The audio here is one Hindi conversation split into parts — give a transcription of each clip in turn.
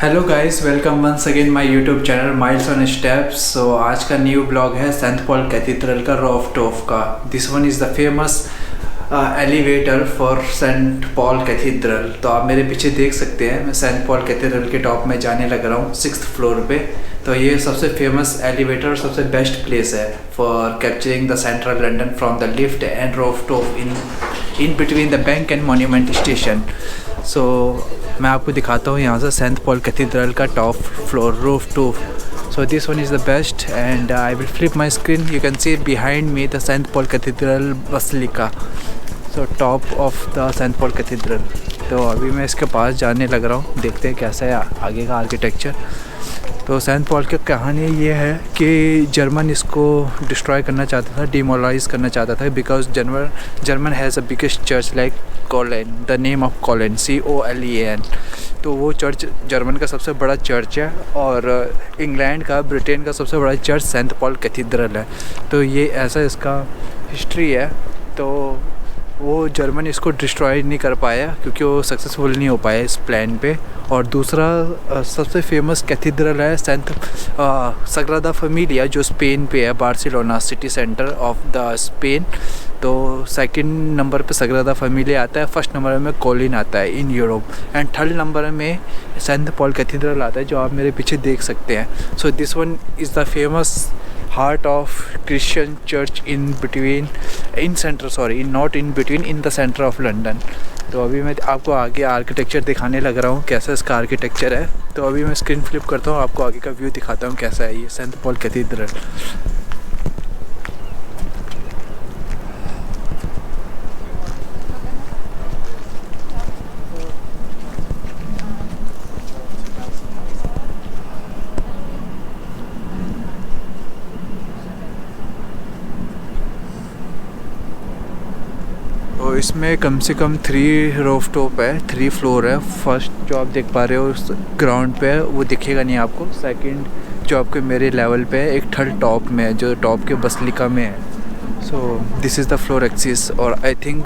Hello guys, welcome once again my YouTube channel miles on steps. So आज का न्यू ब्लॉग है सेंट पॉल कैथीड्रल का, रॉफ टॉफ का। This one is the famous elevator for Saint Paul Cathedral. तो आप मेरे पीछे देख सकते हैं, मैं सेंट पॉल कैथीड्रल के टॉप में जाने लग रहा हूँ, 6th फ्लोर पे। तो ये सबसे फेमस एलिवेटर, सबसे बेस्ट प्लेस है for capturing the central London from the lift and rooftop in between the Bank and Monument station. So मैं आपको दिखाता हूँ यहाँ से सेंट पॉल कैथीड्रल का top floor, rooftop. So this one is the best, and I will flip my screen. You can see behind me the St. Paul Cathedral Basilica. So top of the St. Paul Cathedral. तो अभी मैं इसके पास जाने लग रहा हूँ, देखते हैं कैसा है आगे का आर्किटेक्चर। तो सेंट पॉल की कहानी ये है कि जर्मन इसको डिस्ट्रॉय करना चाहता था, डिमोलाइज करना चाहता था, because German has a biggest church like कोलेन, द नेम ऑफ कोलेन, COLEN। तो वो चर्च जर्मन का सबसे बड़ा चर्च है, और इंग्लैंड का, ब्रिटेन का सबसे बड़ा चर्च सेंट पॉल कैथीड्रल है। तो ये ऐसा इसका हिस्ट्री है। तो वो जर्मन इसको डिस्ट्रॉय नहीं कर पाया क्योंकि वो सक्सेसफुल नहीं हो पाया इस प्लान पे। और दूसरा सबसे फेमस कैथीड्रल है सेंट सग्रादा फैमिलिया, जो स्पेन पे है, Barcelona city centre of the Spain. तो सेकंड नंबर पे सग्रादा फैमिलिया आता है, फर्स्ट नंबर में कोलिन आता है in Europe, and third number में सेंट पॉल कैथीड्रल आता है, जो आप मेरे पीछे देख सकते हैं। So this one is the famous heart of Christian church in the center of London। तो अभी मैं आपको आगे आर्किटेक्चर दिखाने लग रहा हूँ, कैसा इसका आर्किटेक्चर है। तो अभी मैं स्क्रीन फ्लिप करता हूँ, आपको आगे का व्यू दिखाता हूँ कैसा है ये सेंट पॉल कैथीड्रल। तो इसमें कम से कम 3 रूफ टॉप है, 3 फ्लोर है। फर्स्ट जो आप देख पा रहे हो उस ग्राउंड पे है, वो दिखेगा नहीं आपको। सेकंड जो आपके मेरे लेवल पे है, एक थर्ड टॉप में है, जो टॉप के बसलिका में है। So this is the floor axis. और आई थिंक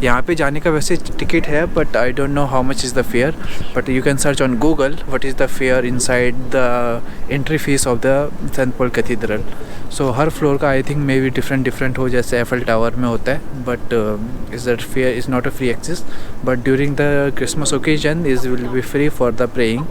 यहाँ पे जाने का वैसे टिकट है, but I don't know how much is the fare, but you can search on Google what is the fare inside the entry fees of the Saint Paul Cathedral. So हर फ्लोर का I think maybe different हो, जैसे एफएल टावर में होता है, but is that fare is not a free access. But during the Christmas occasion is will be free for the praying,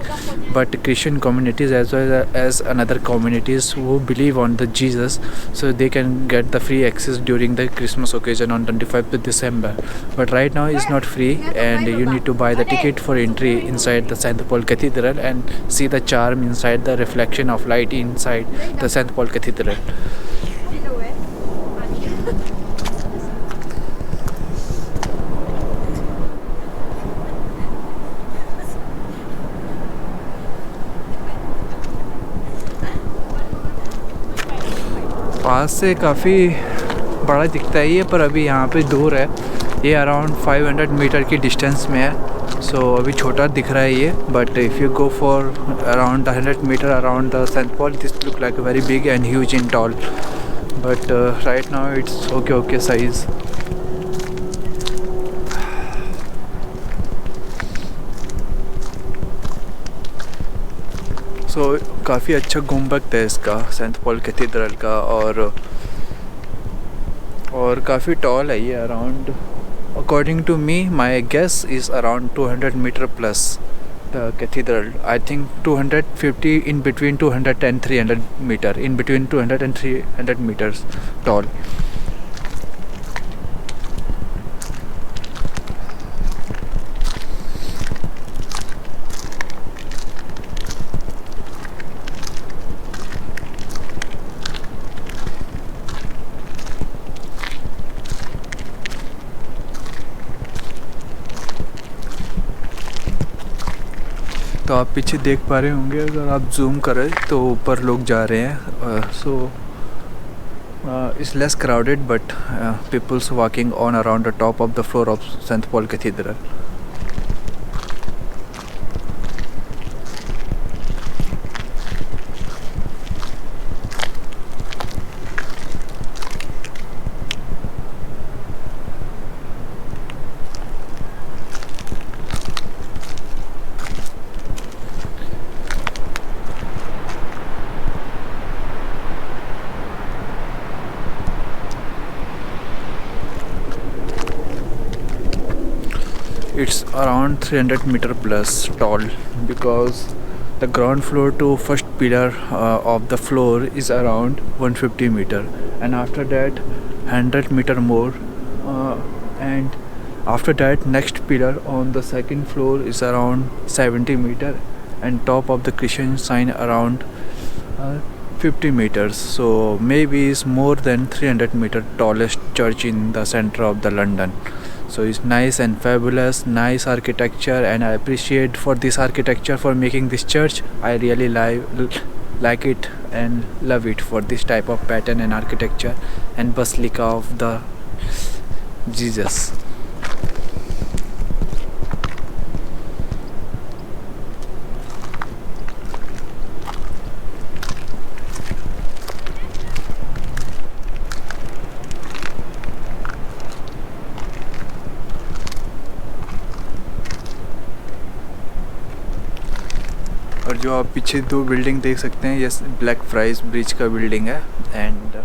but Christian communities as well as another communities who believe on the Jesus, so they can get the free access during the Christmas occasion on 25th December. But right now it's not free, and you need to buy the ticket for entry inside the St. Paul Cathedral and see the charm inside, the reflection of light inside the St. Paul Cathedral. पास से काफ़ी बड़ा दिखता है ये, पर अभी यहाँ पे दूर है। ये अराउंड 500 मीटर की डिस्टेंस में है। सो अभी छोटा दिख रहा है ये, but if you go for around 100 metre around the Saint Paul, this look like very big and huge in tall, but right now it's okay size. So काफ़ी अच्छा गुंबद है इसका, सेंट पॉल कैथीड्रल का, और काफ़ी टॉल है ये। Around according to me, my guess is around 200 metre plus the cathedral. I think 250 in between 200 and 300 metre, in between 200 and 300 metres tall. तो आप पीछे देख पा रहे होंगे, अगर आप जूम करें तो ऊपर लोग जा रहे हैं। So it's less crowded, but peoples walking on around the top of the floor of saint Paul cathedral. it's around 300 meter plus tall, because the ground floor to first pillar of the floor is around 150 meter, and after that 100 meter more, and after that next pillar on the second floor is around 70 meter, and top of the Christian sign around 50 meters. So maybe it's more than 300 meter tallest church in the center of the London. So it's nice and fabulous, nice architecture, and I appreciate for this architecture for making this church. I really like it and love it for this type of pattern and architecture and basilica of the Jesus. और जो आप पीछे दो बिल्डिंग देख सकते हैं, ये ब्लैक फ्राइज ब्रिज का बिल्डिंग है, and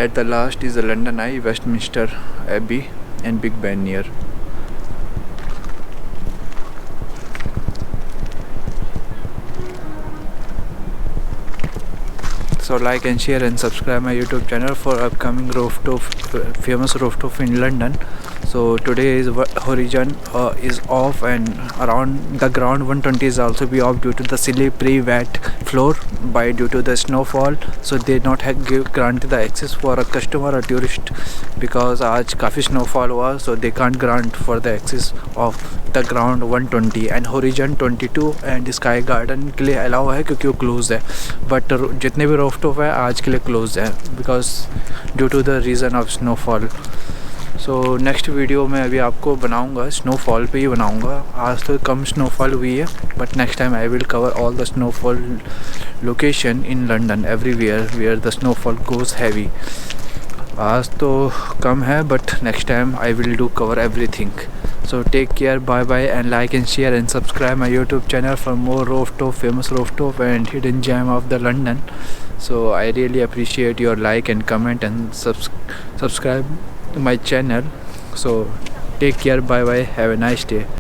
at the last is the London Eye, Westminster Abbey and Big Ben near. So like and share and subscribe my YouTube channel for upcoming rooftop, famous rooftop in London. So today is horizon is off, and around the ground 120 is also be off due to the slippery wet floor due to the snowfall. So they not granted the access for a customer or tourist, because आज काफ़ी snowfall हुआ, so they can't grant for the access of the ground 120 and horizon 22 and sky garden के लिए allow है क्योंकि वो close है, but जितने भी rooftop है आज के लिए close है because due to the reason of snowfall. So next video में अभी आपको बनाऊंगा स्नोफॉल पे ही बनाऊंगा. आज तो कम स्नोफॉल हुई है, but next time I will cover all the snowfall location in London everywhere where the snowfall goes heavy. आज तो कम है, but next time I will do cover everything. So take care, bye bye, and like and share and subscribe my YouTube channel for more rooftop, famous rooftop and hidden gem of the London. So I really appreciate your like and comment and subscribe to my channel. So take care, bye bye, have a nice day.